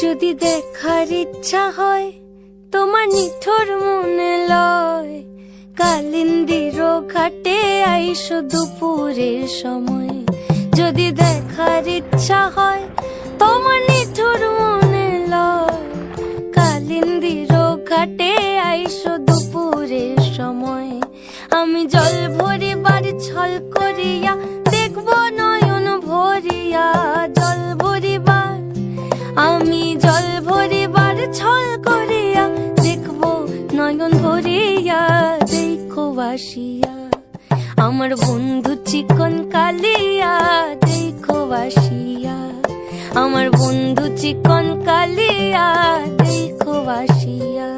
যদি দেখার ইচ্ছা হয় তোমার নিঠুর মনে লয়, কালিন্দির ঘাটে আইসো দুপুরের সময়। যদি দেখার ইচ্ছা হয় তোমার নিঠুর মনে লয়, কালিন্দির ঘাটে আইসো দুপুরের সময়। আমি জল ভরিবার ছল করিয়া দেখব নয়ন ভরিয়া, জল ভরিবার আমি জল ভরিবার ছল করিয়া দেখব নয়ন ভরিয়া। দেখো বাসিয়া আমার বন্ধু চিকন কালিয়া, দেখো বাসিয়া আমার বন্ধু চিকন কালিয়া, দেখো বাসিয়া।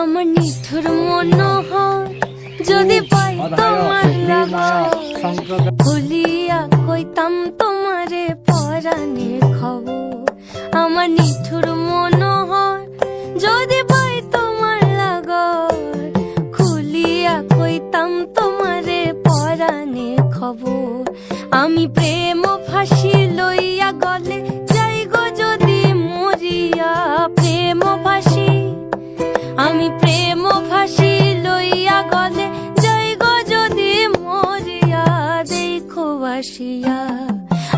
আমার নিঠুর মনোহর যদি পাই তোমার লাগা, ভুলিয়া কইতাম তোমারে পরাণের খবর। আমার নিঠুর মনোহর যদি পাই তোমার লাগা, খুলিয়া কইতাম তোমারে পরাণের খবর। আমি প্রেম ফাঁসি লইয়া গলে যাই গো যদি মরিয়া, প্রেম ফাঁসি আমি প্রেম ফাঁসি লইয়া গলে যাই গো যদি মরিয়া। দেখো বাসিয়া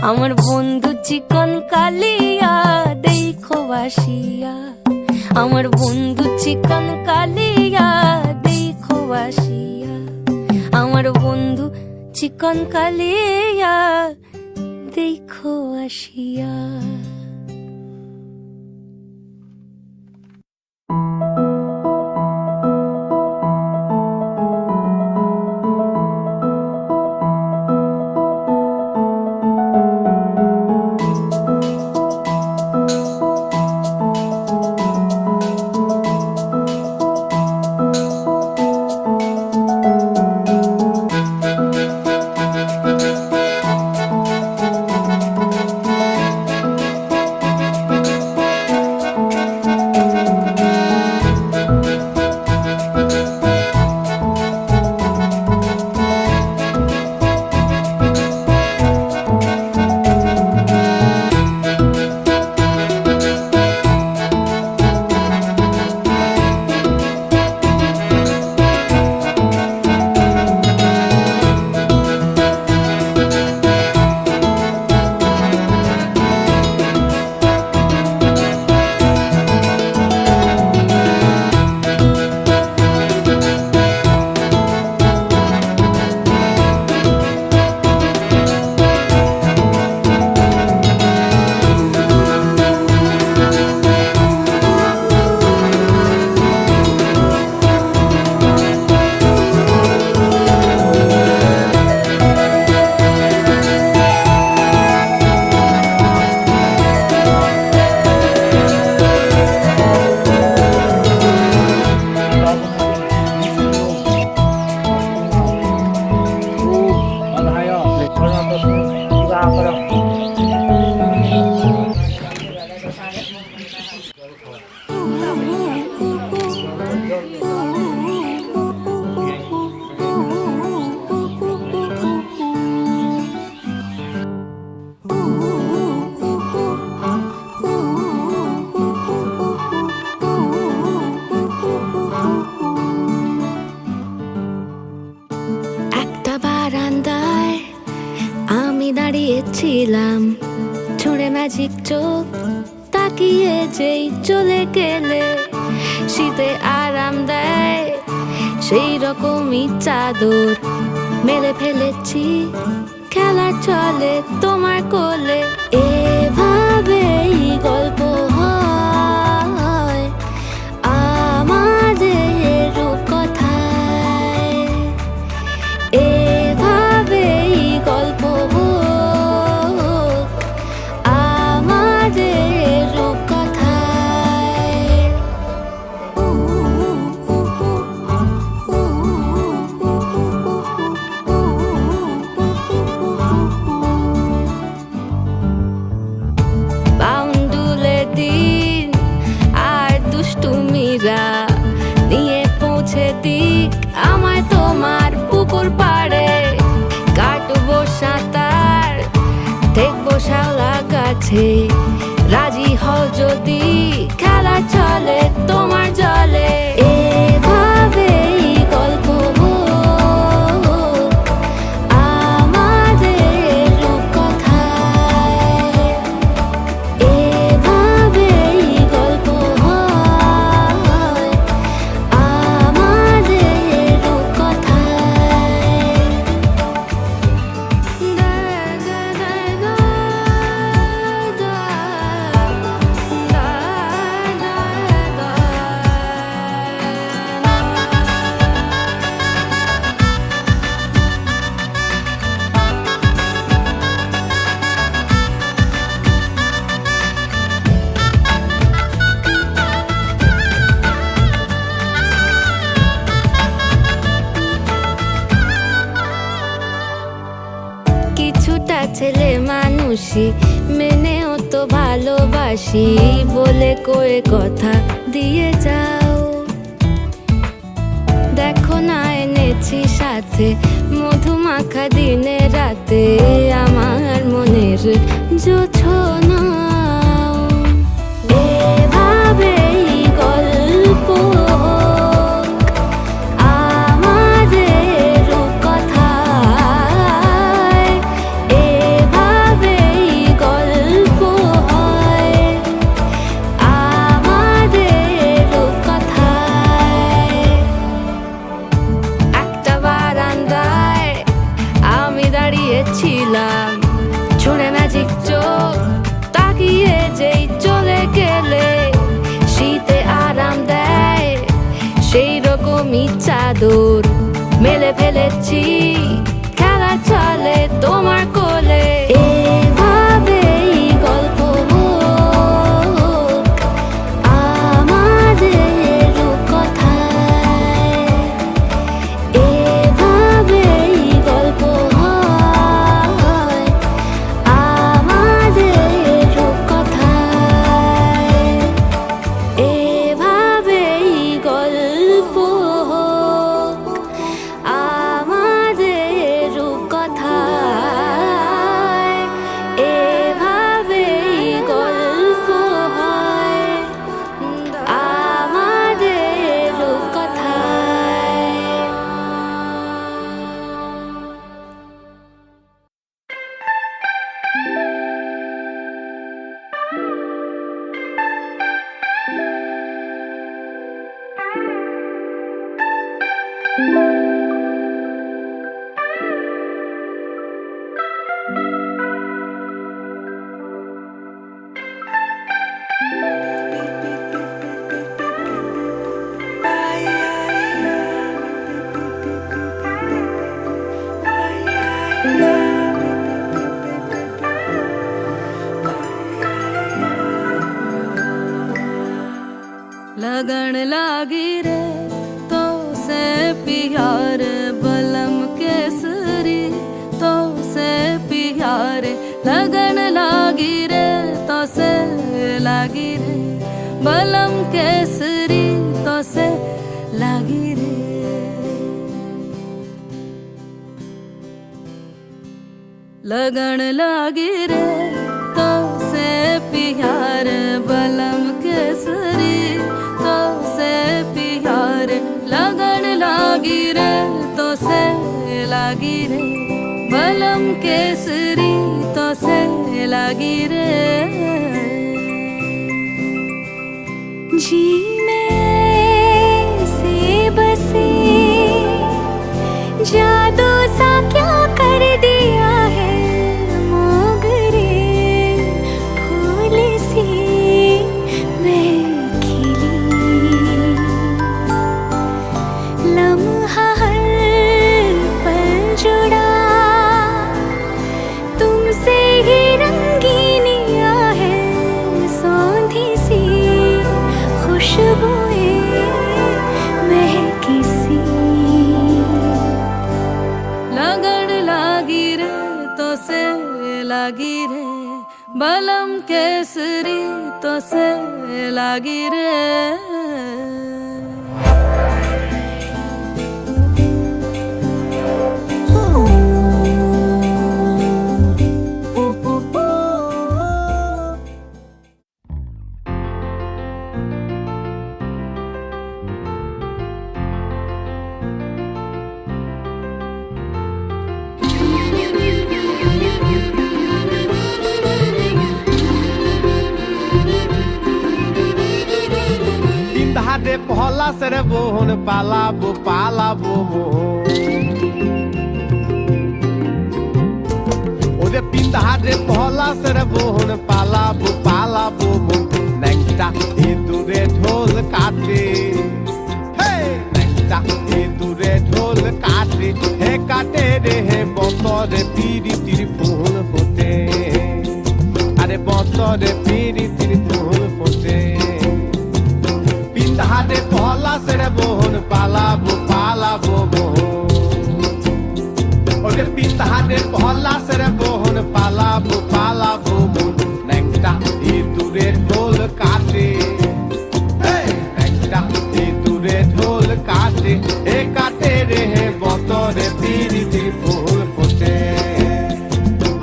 আমার বন্ধু চিকন কালিয়া, দেখো বাসিয়া আমার বন্ধু চিকন কালিয়া, দেখো বাসিয়া আমার বন্ধু চিকন কালিয়া, দেখো আসিয়া। ছিলাম ছুঁড়ে ম্যাজিক চোখ তাকিয়ে যেই চলে গেলে, শীতে আরাম দেয় সেই রকমই চাদর মেলে ফেলেছি খেলার চলে তোমার কোলে। এভাবেই গল্প হয় আমাদের রূপকথায়, এভাবেই গল্প নিয়ে আমায় তোমার পুকুর পাড়ে কাটবো সাঁতার, দেখবো শ্যাওলা গাছে, রাজি হও যদি খেলা চলে তোমার জলে। এভাবেই গল্প হোক আমাদের রূপকথায়, এভাবেই গল্প হয় আমাদের রূপকথায়। কিছুটা ছেলে মানুষই মেনেও তো ভালোবাসি, বলে কয়ে কথা দিয়ে যাও। দেখো না এনেছি সাথে মধুমাখা দিনে রাতে, আমার মনের জোছনা। এভাবেই গল্প হোক আমাদের রূপকথায়, এভাবেই গল্প হয় আমাদের রূপকথায়। একটা বারান্দায় আমি দাঁড়িয়েছিলাম, ছুঁড়ে ম্যাজিক চোখ তাকিয়ে যেই চলে গেলে, শীতে আরাম দেয় সেই রকমই চাদর মেলে ফেলেছি, খেলা চলে তোমার কোলে। এভাবেই গল্প হোক আমাদের রূপকথায়, এভাবেই গল্প হয় আমাদের রূপকথায়, এভাবেই গল্প হোক আমাদের রূপকথায়, এভাবেই গল্প হয় আমাদের রূপকথায়। लगन लागी रे तो से प्यार बलम केसरी, तो से प्यार लगन लागी रे तो से लागी रे, बलम केसरी तो से लागी रे। लगन लागी रे तो से प्यार बलम केसरी, तो से प्यार लगन लागी रे तो से लागी रे, बलम केसरी तो से लागी रे। जी में से बसे जादू सा क्या कर दिया है, मोगरे फूल सी मैं खिली, लम्हा हर पल जुड़ा तुमसे ही रंगीनिया है, सौंधी सी खुशबुएं महकी सी। लगन लागी रे तो से लागी रे, बलम केसरी तो से लागी रे। পিন্ধারে পলাশের বোন পালাবো পালাবো মোহন ওরে পিন্ধারে পলাশের বোন পালাবো পালাবো মোহন ন্যাংটা ইঁদুরে ঢোল কাটে ন্যাংটা ইঁদুরে ঢোল কাটে হে কাটে রে হে বতরে পিরিতির ফুল ফোটে আরে বতরে পিরিতির ফুল ফোটে পিন্ধারে পলাশের বোন পালাবো পালাবো মোহন ওরে পিন্ধারে পলাশের বোন পালাবো পালাবো মোহন ন্যাংটা ইঁদুরে ঢোল কাটে ন্যাংটা ইঁদুরে ঢোল কাটে এ কাটে রে হে বতরে পিরিতির ফুল ফোটে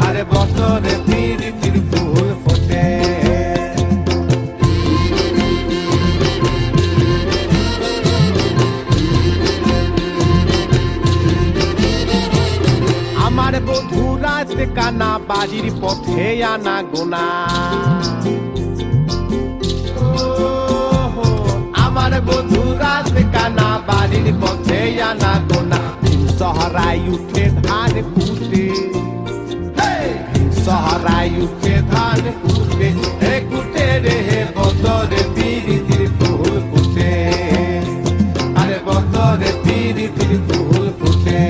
আরে বতরে পিরিতির ফুল ফোটে আমার বধূ রাত কানা বাড়ির পথে আনা গোনা আমার বধূ রাত কানা বাড়ির পথে আনা গোনা শহরায় উঠে ধান কুটে শহরায় উঠে ধান কুটে হে কুটে রে হে বতরে পিরিতির ফুল ফুটে আরে বতরে পিরিতির ফুল ফুটে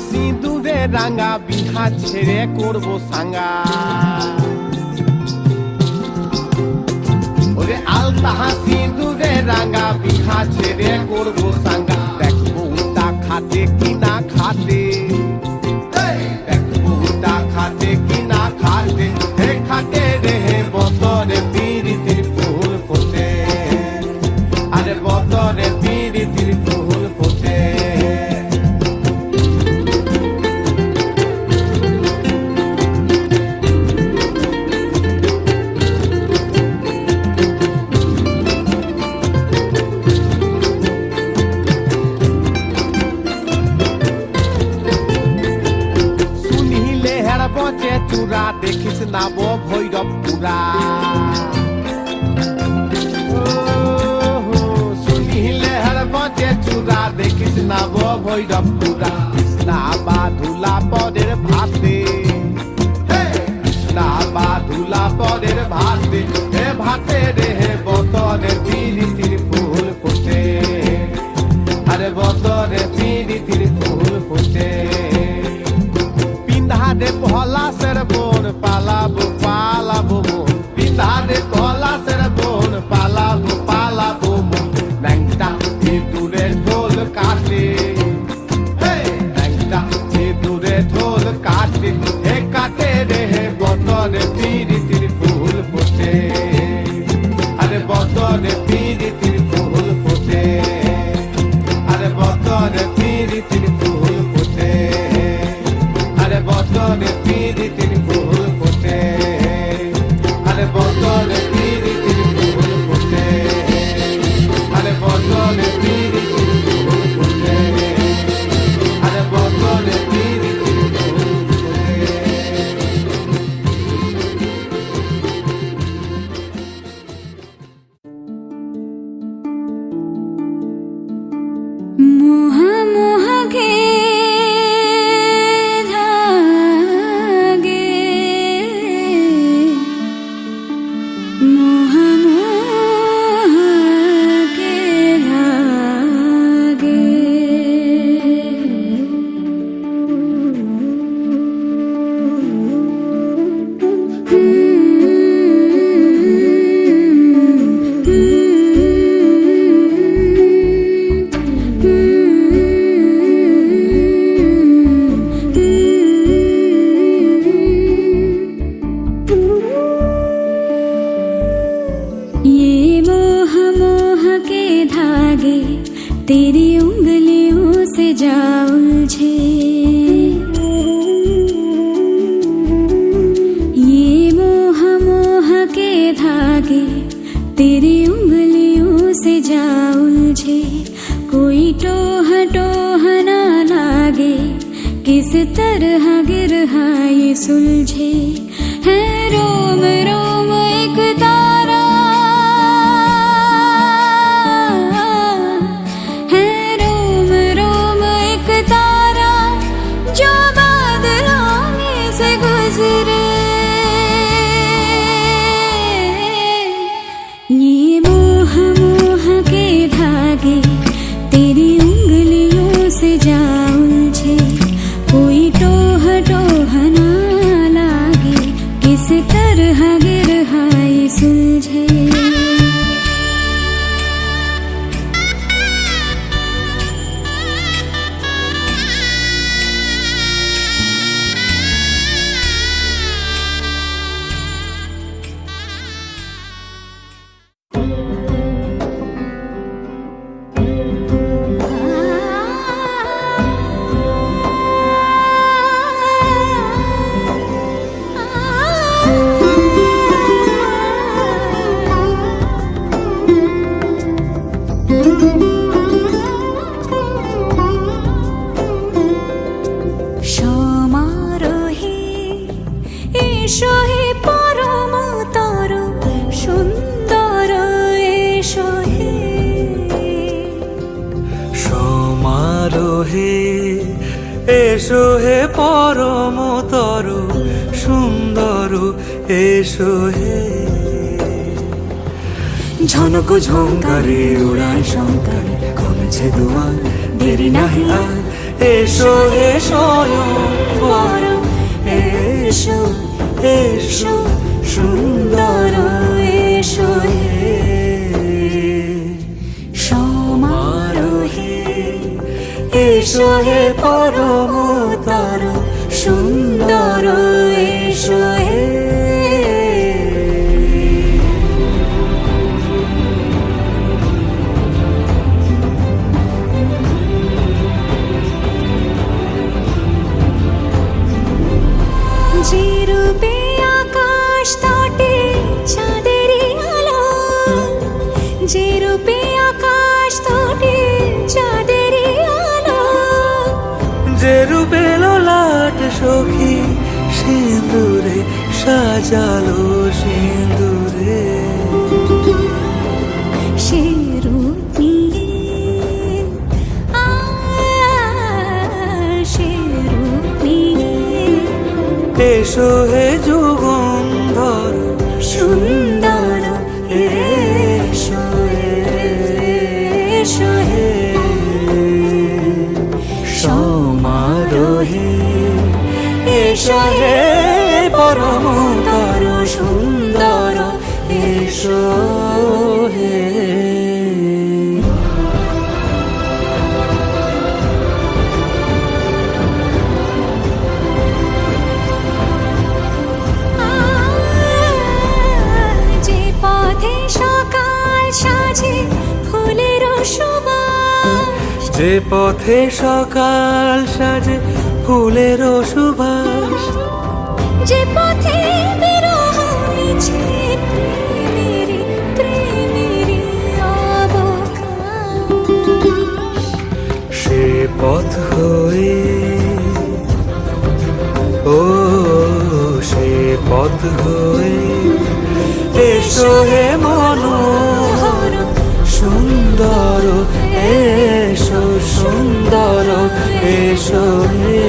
সিঁদুরে রাঙা বিহা ছেড়ে করবো সাঙ্গা ওরে আলতাহা সিঁদুরে রাঙা বিহা ছেড়ে করবো সাঙ্গা দেখবো উল্টা খাতে কি না খাতে দেখবো উল্টা খাতে কি না খাতে হে খাতে রে হে বতরে পিরিতির ফুল ফোটে আরে বতরে পিরিতির ফুল ফোটে বচে চূড়া দেখিস নাব ভৈরব পুরা শুনিলে হর বচে চূড়া দেখিস নাব ভৈরব পুরা কৃষ্ণা বা ধুলা পদের ভাতে কৃষ্ণা বা ধুলা পদের ভাতে হে ভাতে রে হে বতরে পিরিতির ফুল ফোটে আরে বতরে পিরিতির ফুল ফোটে পিন্ধারে পলাশের বোন পালাবো পালাবো মোহন পিন্ধারে পলাশের বোন পালাবো পালাবো মোহন ন্যাংটা ইঁদুরে ঢোল কাটে ন্যাংটা ইঁদুরে ঢোল কাটে হে কাটে রে হে বতরে পিরিতির ফুল ফোটে আরে বতরে পিরিতির ফুল ফোটে আরে বতরে পিরিতির ফুল ফোটে আরে বতরে পিরিতির ফুল ফোটে আরে বতরে পিরিতির ফুল ফোটে আরে বতরে পিরিতির ফুল ফোটে আরে বতরে পিরিতির ফুল ফোটে মোহাম্মদ किस तरह गिर ये सुलझे है रोम रोम एक तारा है रोम रोम एक तारा जो बादलों में से गुजरे ये मोह मोह के धागे तेरी उंगलियों से जा उलझे कोई टोह टोह ना लागे किस तरह गिर ये सुलझे সমারোহে এসো হে পরমতর সুন্দর এসো হে সমারোহে এসো হে পরমতর সুন্দর এসো হে ঝনক ঝঙ্কারে উড়ায় শঙ্কারে কমেছে দুয়ার দেরি নাহি আর এসো হে স্বয়ংবর এসো এসো সুন্দর এসো হে সমারোহে এসো হে পরমতর সুন্দর এসো হে যে রূপে আকাশ তটে চাঁদেরই আলো যে রূপে আকাশ তটে চাঁদেরই আলো যে রূপে লোলাট সখী সিঁদুরে সাজালো সিঁদুরে সে রূপ নিয়ে সে রূপ নিয়ে এসো হে যুগন্ধর সুন্দর এসো এসো হে সমারোহে এসো হে পরমতর সুন্দর এসো হে যে পথে সকাল সাজে ফুলের সুবাস যে পথে সকাল সাজে ফুলের সুবাস যে পথে বিরহ মিছে প্রেমেরই প্রেমেরই অবকাশ সে পথ হয়ে ও সে পথ হয়ে এসো হে মনোহর সুন্দর এসো সুন্দর এসো হে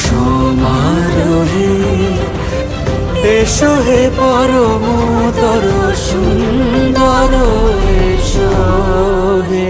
সমারোহে এসো হে পরমতর সুন্দর এসো হে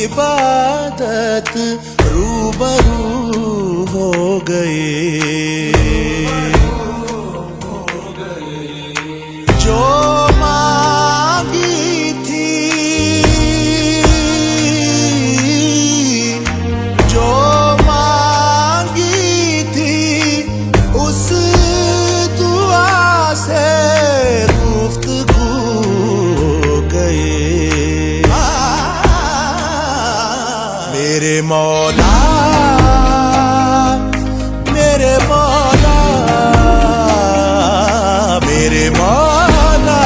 इबादत रूबरू हो गए जो मांगी थी जो मांगी थी उस दुआ से गुफ्तगू हो गए मेरे मौला मेरे मौला मेरे मौला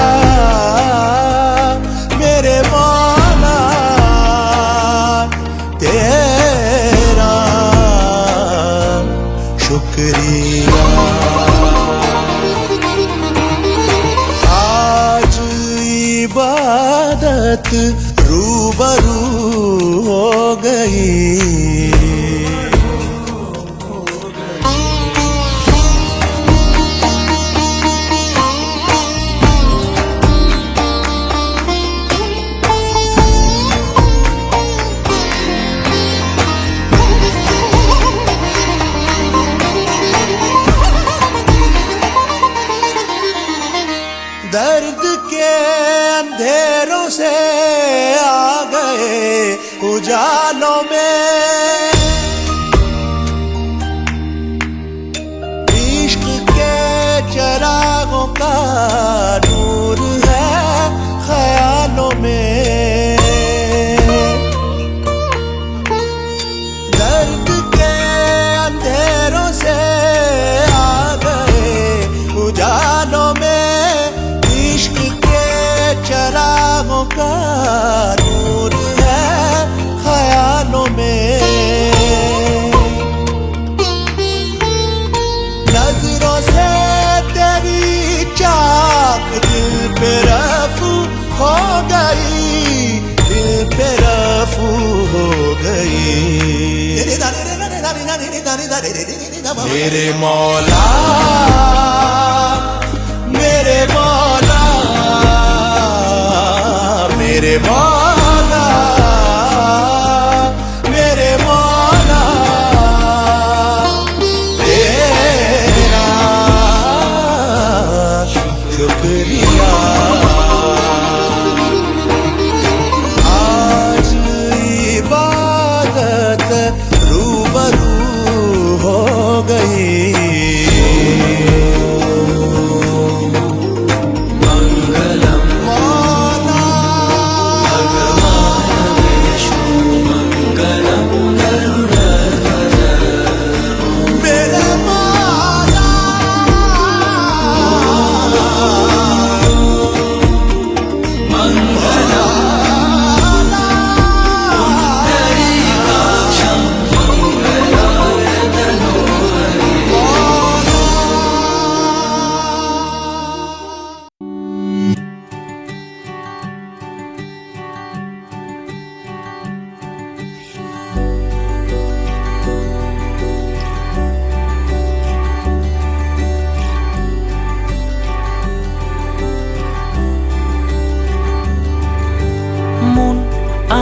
मेरे मौला तेरा शुक्रिया आज इबादत रूबरू हो गई दर्द के अंधेरों से आ गए उजालों में इश्क के चरागों का नूर है ख्यालों में दर्द के अंधेरों से आ गए उजालों में इश्क के चरागों का नूर है ख्यालों में नजरों से तेरी चाक दिल पे रफू हो गई दिल पे रफू हो गई मेरे मौला मेरे मौला मेरे मौला मेरे मौला तेरा शुक्रिया आज इबादत रूबरू हो गई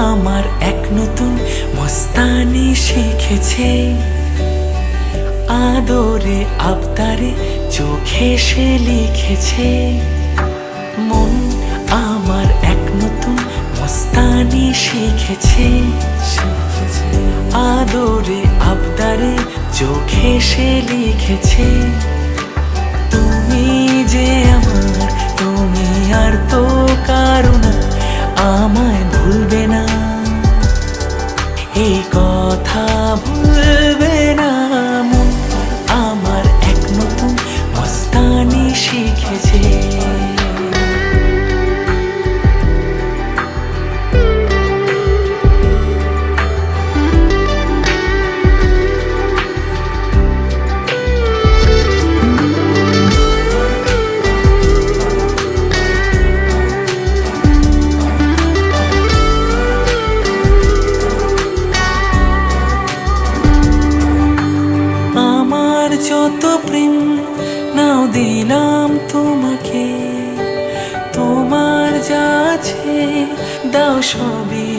আমার এক নতুন মস্তানি শিখেছে আদরে আবদারে চোখে সে লিখেছে মন আমার এক নতুন মস্তানি শিখেছে আদরে আবদারে চোখে সে লিখেছে তুমি যে আমার তুমি আর তো কারো না আমায় ভুলবে না এই কথা ভুলবে না মন আমার এক নতুন মস্তানি শিখেছে যত প্রেম নাও দিলাম তোমাকে তোমার যা আছে দাও সবই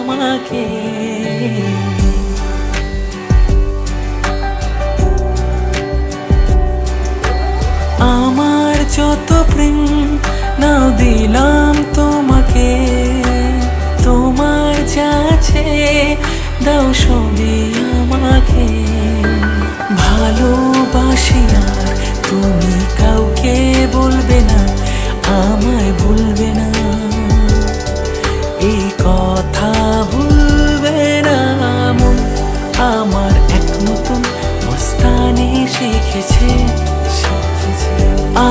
আমাকে। আমার যত প্রেম নাও দিলাম তোমাকে, তোমার যা আছে দাও সবই আমাকে। ভালোবাসি আর তুমি কাউকে বলবে না, আমায় ভুলবে না, এই কথা ভুলবে না মন। আমার এক নতুন মস্তানি শিখেছে,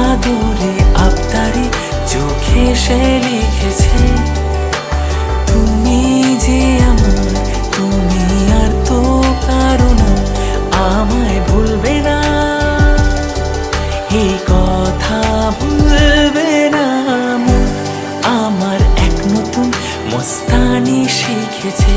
আদরে আবদারে চোখে সে লিখেছে, তুমি যে আমার, তুমি আর তো কারো না, আমায় ভুলবে না, এই কথা ভুলবে না মন। আমার এক নতুন মস্তানি শিখেছে।